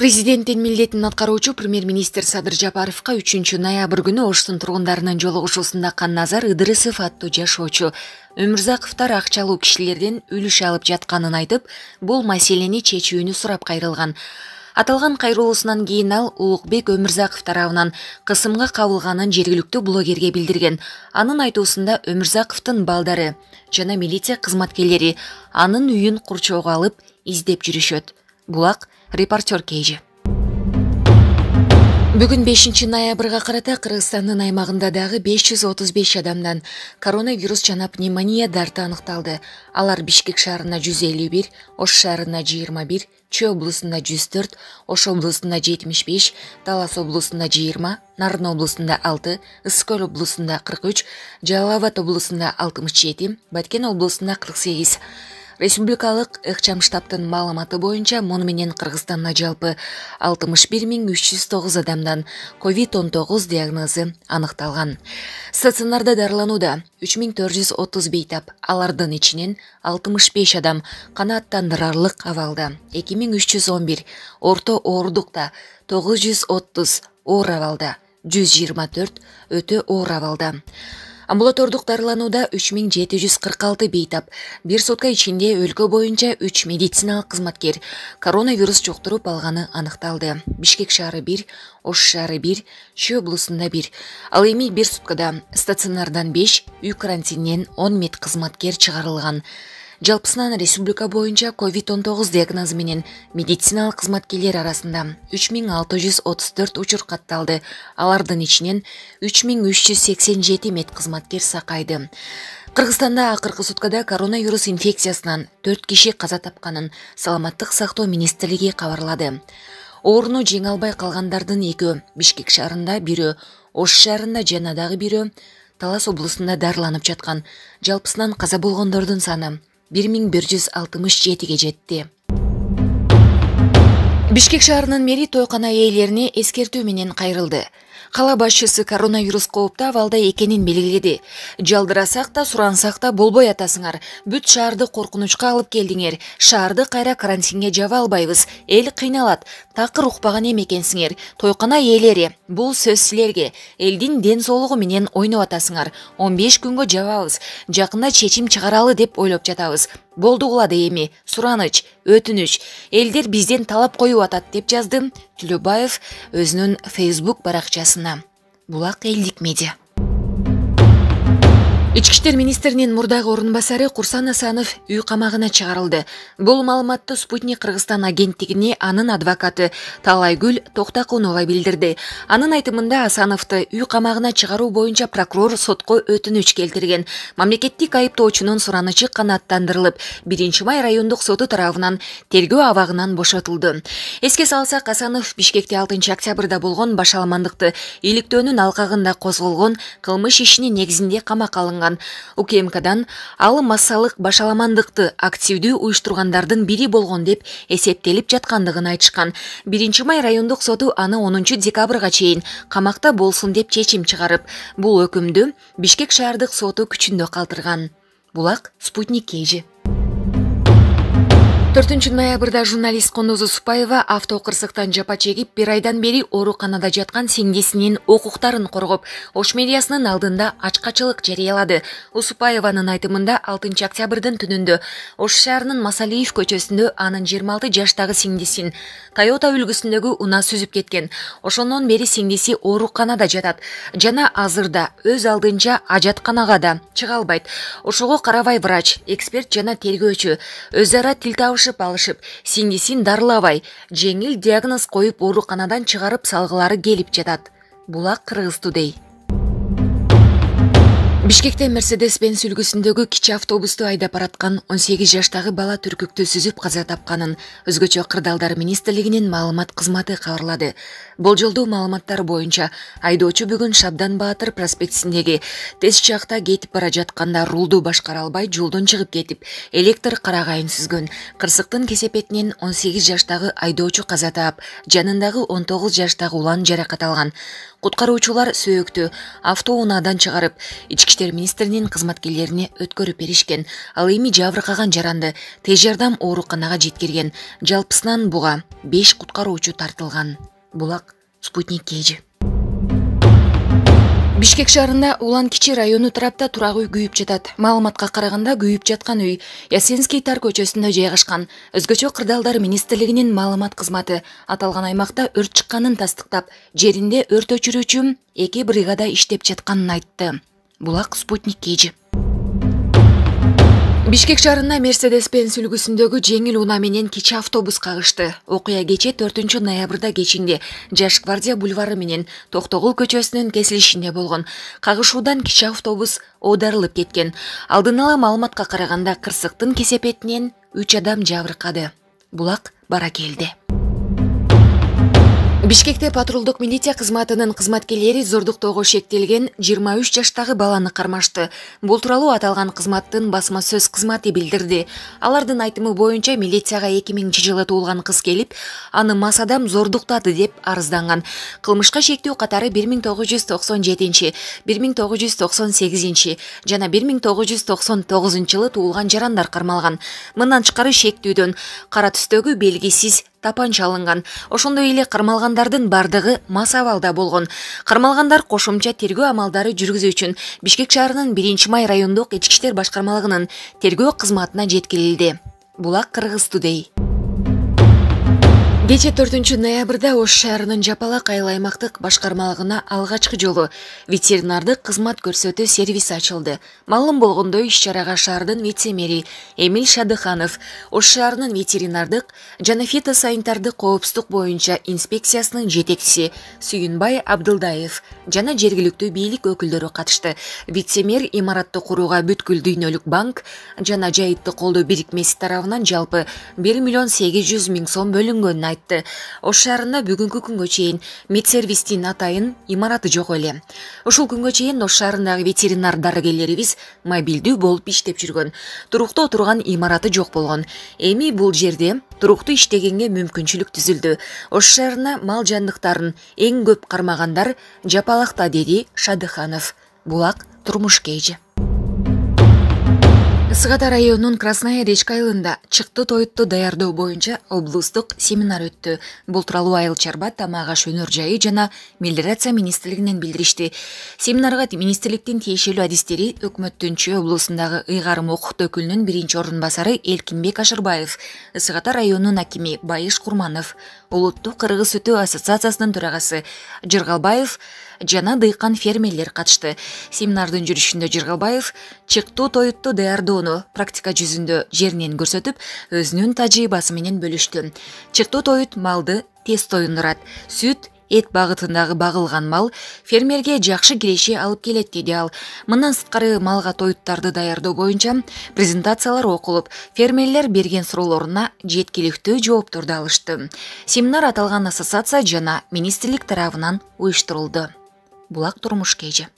Президенттин милдетин аткаруучу премьер-министр Садыр Жапаровго 3 ноябрь күнү Оштун тургундарынын жолугушуусунда Канназар Ыдырысов аттуу жашоочу Өмүрзаковдор акчалуу кишилерден үлүш алып жатканын айтып, бул маселени чечүүнү сурап кайрылган. Аталган кайрылуусунан кийин ал Улукбек Өмүрзаков тарабынан кысымга кабылганын жергиликтүү блогерге билдирген. Анын айтуусунда Өмүрзаковдун балдары жана милиция кызматкерлери анын үйүн курчоого алып издеп жүрүшөт. Булак репортер Кейжи. Бүгүн 5 ноябрга карата Кыргызстандын аймагында дагы 535 адамдан коронавирус жана пневмония дарты аныкталды. Алар Бишкек шаарына 151, Ош шаарына 21, Чүй облусунда 104, Ош облусунда 75, Талас облусунда 20, Нарын облусунда 6, Ысык Көл облусунда 43, Жалал Абад облусунда 67, Баткен облусунда 48. Республикалык ыкчам штабтын маалыматы боюнча муну менен Кыргызстанда жалпы 61309 адамдан COVID-19 диагнозу аныкталган. Стационарда дарыланууда 3430 бейтап, алардын ичинен 65 адам канааттандырарлык абалда, 2311 орто оорундукта, 930 оор абалда, 124 өтө оор абалда. Амбулатордук дарыланууда 3746 бейтап, бир сутка ичинде өлкө боюнча 3 медициналык кызматкер коронавирус жуктуруп алганы аныкталды. Бишкек шаары 1, Ош шаары 1, Чүй облусунда 1. Ал эми бир суткада стационардан 5, үй карантининен 10 мед кызматкер чыгарылган. Жалпысынан республика боюнча COVID-19 диагнозу менен медициналык кызматкерлер арасында 3634 учур катталды. Алардын ичинен 3387 мед кызматкер сакайды. Кыргызстанда акыркы суткада коронавирус инфекциясынан 4 киши каза тапканын Саламаттык сактоо министрлиги кабарлады. Ооруну жеңе албай калгандардын 2-өө Бишкек шаарында, 1-өө Ош шаарында жана дагы 1-өө Талас облусунда дарыланып жаткан. Жалпысынан каза болгондордун саны 1167-ге жетти. Бишкек шаарынын мэри тойкана ээлерине эскертүү менен кайрылды. Кала башчысы коронавирус кооптуу абалда экенин белгиледи. Жалдырасак да, сурансак да болбой атасыңар. Бүт шаарды коркунучка алып келдиңер. Шаарды кайра карантинге жаба албайбыз. Эл кыйналат. Такыр укпаган эмекенсиңер. Тойкана ээлери, бул сөз силерге. Элдин ден соолугу менен ойноп атасыңар. 15 күнгө жабабыз. Жакында чечим чыгаралы деп ойлоп жатабыз. Болдугулады эми, сураныч, өтүнүч. Элдер бизден талап коюп атат деп жазды Түлөбаев өзүнүн Facebook баракчасына. Булак элдик медиа. Ички иштер министринин мурдагы орун басары Курсан Асанов үй камагына чыгарылды. Бул маалыматты Спутник Кыргызстан агенттигине анын адвокаты Талайгүл Токтакунова билдирди. Анын айтымында Асановду үй камагына чыгаруу боюнча прокурор сотко өтүнүч келтирген. Мамлекеттик айыптоочунун суранычы канааттандырылып, 1-Май райондук соту тарабынан тергөө абагынан бошотулду. Эске салсак, Асанов Бишкекте 6 октябрда болгон башаламандыкты иликтөөнүн алкагында козголгон кылмыш ишинин негизинде камакка алынган. УКМКдан ал массалык башаламандыкты активдүү уюштургандардын бири болгон деп эсептелип жаткандыгын айтышкан. 1-Май райондук соту аны 10 декабрга чейин камакта болсун деп чечим чыгарып, бул өкүмдү Бишкек шаардык соту күчүндө калтырган. Булак Спутник Кейжи. 4 ноябрда журналист Кондозу Супаева автокырсыктан жапа чегип, 1 айдан бери ооруканада жаткан сиңдисинин укуктарын коргоп, Ош мэриясынын алдында ачкачылык жарыялады. Супаеванын айтымында 6 октябрдын түнүндө Ош шаарынын Масалиев көчөсүндө анын 26 жаштагы сиңдисин Toyota үлгүсүндөгү унаа сүзүп кеткен. Ошондон бери сиңдиси ооруканада жатат жана азырда өз алдынча ажатканага да чыга албайт. Ошого карабай врач, эксперт жана тергөөчү өз ара тил табышып алышып, сиңдисин дарылабай, жеңил диагноз коюп ооруканадан чыгарып салгылары келип жатат. Булак Кыргыз Today. Бишкекте Mercedes-Benz үлгүсүндөгү кичи автобусту айдап бараткан 18 жаштагы бала түркүктү сүзүп каза тапканын Өзгөчө кырдаалдар министрлигинин маалымат кызматы кабарлады. Болжолдуу маалыматтар боюнча айдоочу бүгүн Шабдан Баатыр проспектисиндеги тез чакта кетип бара жатканда рулду башкара албай жолдон чыгып кетип, электр карагайын сүзгөн. Кырсыктын кесепетинен 18 жаштагы айдоочу каза таап, жанындагы 19 жаштагы улан жаракат алган. Куткаруучулар сөөктү автоунаадан чыгарып, Ички иштер министринин кызматкерлерине өткөрүп беришкен. Ал эми жабыркаган жаранды тез жардам ооруканага жеткирген. Жалпысынан буга 5 куткаруучу тартылган. Булак Спутник KG. Бишкек шаарында Улан-Кичи району тарапта турак үй күйүп жатат. Маалыматка караганда күйүп жаткан үй Ясенский тар көчөсүндө жайгашкан. Өзгөчө кырдаалдар министрлигинин маалымат кызматы аталган аймакта өрт чыкканын тастыктап, жеринде өрт өчүрүүчү 2 бригада иштеп жатканын айтты. Булак Спутник KG. Бишкек шаарында Мерседес-Бенц үлгүсүндөгү жеңил унаа менен кичи автобус кагышты. Окуя кечээ 4 ноябрда кечинде Жаш гвардия бульвары менен Токтогул көчөсүнүн кесилишинде болгон. Кагышуудан кичи автобус оодарылып кеткен. Алдын ала маалыматка караганда кырсыктын кесепетинен 3 адам жабыркады. Булак Баракелде. Бишкекте патрулдук милиция кызматынын кызматкерлери зордуктоого шектелген 23 жаштагы баланы кармашты. Бул тууралуу аталган кызматтын басма сөз кызматы билдирди. Алардын айтымы боюнча милицияга 2000-жылы туулган кыз келип, аны мас адам зордуктады деп арызданган. Кылмышка шектүү катары 1997, 1998 жана 1999-жылы туулган жарандар кармалган. Мындан тышкары шектүүдөн кара түстөгү белгисиз тапанча алынган. Ошондой эле кармалгандардын бардыгы мас абалда болгон. Кармалгандар кошумча тергөө амалдары жүргүзүү үчүн Бишкек шаарынын 1-май райондук ички иштер башкармалыгынын тергөө кызматына жеткирилди. Булак Кыргыз Today. Кечээ 4 ноябрда Ош шаарынын Жапалак айыл аймактык башкармалыгына алгачкы жолу ветеринардык кызмат көрсөтүү сервиси ачылды. Маалым болгондой, иш-чарага шаардын вице-мэри Эмиль Шадыханов, Ош шаарынын ветеринардык жана фитосанитардык коопсуздук боюнча инспекциясынын жетекчиси Сүйүнбай Абдылдаев жана жергиликтүү бийлик өкүлдөрү катышты. Вице-мэр имаратты курууга бүткүл дүйнөлүк банк жана жайытты колдоо бирикмеси тарабынан жалпы 1,8 миллион сом бөлүнгөнүн айтты. Ош шаарында бүгүнкү күнгө чейин медсервистин атайын имараты жок эле. Ушул күнгө чейин Ош шаарындагы ветеринар дарыгерлерибиз мобилдүү болуп иштеп жүргөн. Туруктуу отурган имараты жок болгон. Эми бул жерде туруктуу иштегенге мүмкүнчүлүк түзүлдү. Ош шаарына мал жандыктарын эң көп кармагандар Жапалакта, деди Шадыханов. Булак Турмуш KG. Ысык-Ата районунун Красная Речка айылында чыкты тоютту даярдоо боюнча облустук семинар өттү. Бул тууралуу Айыл чарба, тамак аш өнөр жайы жана мелиорация министрлигинен билдиришти. Семинарга министрликтин тиешелүү адистери Өкмөттүн Чүй облусундагы ыйгарым окук өкүлүнүн 1-ордун басары Элкинбек Ашырбаев, Ысык-Ата районунун акими Байыш Курманов, Улуттук Кыргыз сүтү ассоциациясынын төрагасы Жыргалбаев жана дыйкан фермерлер катышты. Семинардын жүрүшүндө Жыргалбаев чыктуу тоютту даярдоону практика жүзүндө жеринен көрсөтүп, өзүнүн тажрыйбасы менен бөлүштү. Чыктуу тоют малды тез тоюндурат. Сүт, эт багытындагы багылган мал фермерге жакшы киреше алып келет, деди ал. Мындан сырткары малга тоюттарды даярдоо боюнча презентациялар окулуп, фермерлер берген суроолоруна жеткиликтүү жоопторду алышты. Семинар аталган ассоциация жана министрлик тарабынан уюштурулду. Булак Турмуш KG.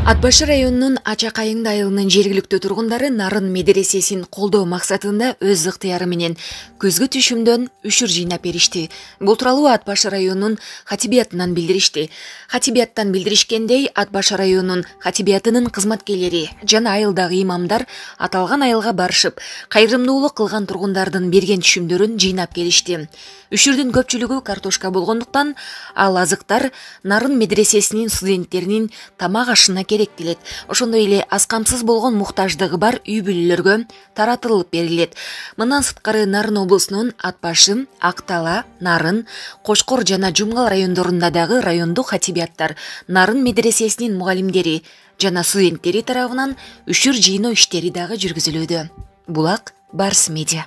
Ат Башы районунун Ачак Айыңды айылынын жергиликтүү тургундары нарын медресесин колдоо максатында өз ыктыяры менен көзгү түшүмдөн үшүр жыйнап беришти. Бул тууралуу Ат Башы районунун хатибиятынан билдиришти. Хатибияттан билдиришкендей, Ат Башы районунун хатибиятынын кызматкерлери жана айылдагы имамдар аталган айылга барышып, кайрымдуулук кылган тургундардын берген түшүмдөрүн жыйнап келишти. Үшүрдүн көпчүлүгү картошка болгондуктан, ал азыктар нарын медресесинин студенттеринин тамак ашына керектелет. Ошондой эле аз камсыз болгон муктаждыгы бар үй бүлөлөргө таратылып берилет. Мындан сырткары Нарын облусунун Ат Башы, Актала, Нарын, Кошкор жана Жумгал райондорунда дагы райондук хатибияттар, Нарын медресесинин мугалимдери жана студенттери тарабынан үшүр жыйноо иштери дагы жүргүзүлүүдө. Булак Барс Медиа.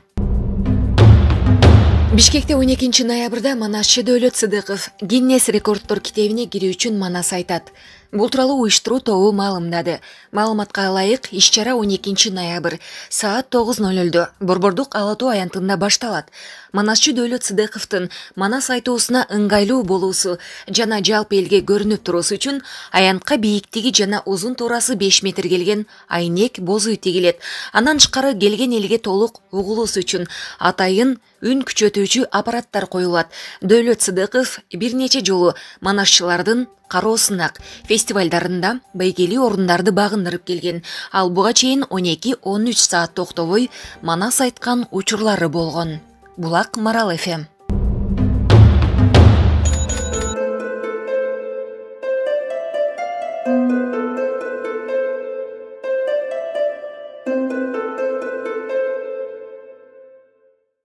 Бишкекте 12 ноябрда Манасчы Дөөлөт Сыдыков Гиннес рекордтор китебине кирүү үчүн манас айтат. Бул тууралуу уюштуруу тобу маалымдады. Маалыматка ылайык, иш-чара 12 ноябрь саат 9:00 Борбордук Ала Тоо аянтында башталат. Манасчы Дөөлөт Сыдыковдун Манас айтуусуна ыңгайлуу болуусу жана жалпы элге көрүнүп туруусу үчүн аянтка бийиктиги жана узун туурасы 5 метр келген айнек боз үй тигилет. Андан тышкары келген элге толук угулуусу үчүн атайын үн күчөтүүчү аппараттар коюлат. Дөөлөт Сыдыков бир нече жолу манасчылардын кароосунак фестивалдарында байгелүү орундарды багындырып келген. Ал буга чейин 12-13 саат токтобой манас айткан учурлары болгон. Булак Марал ФМ.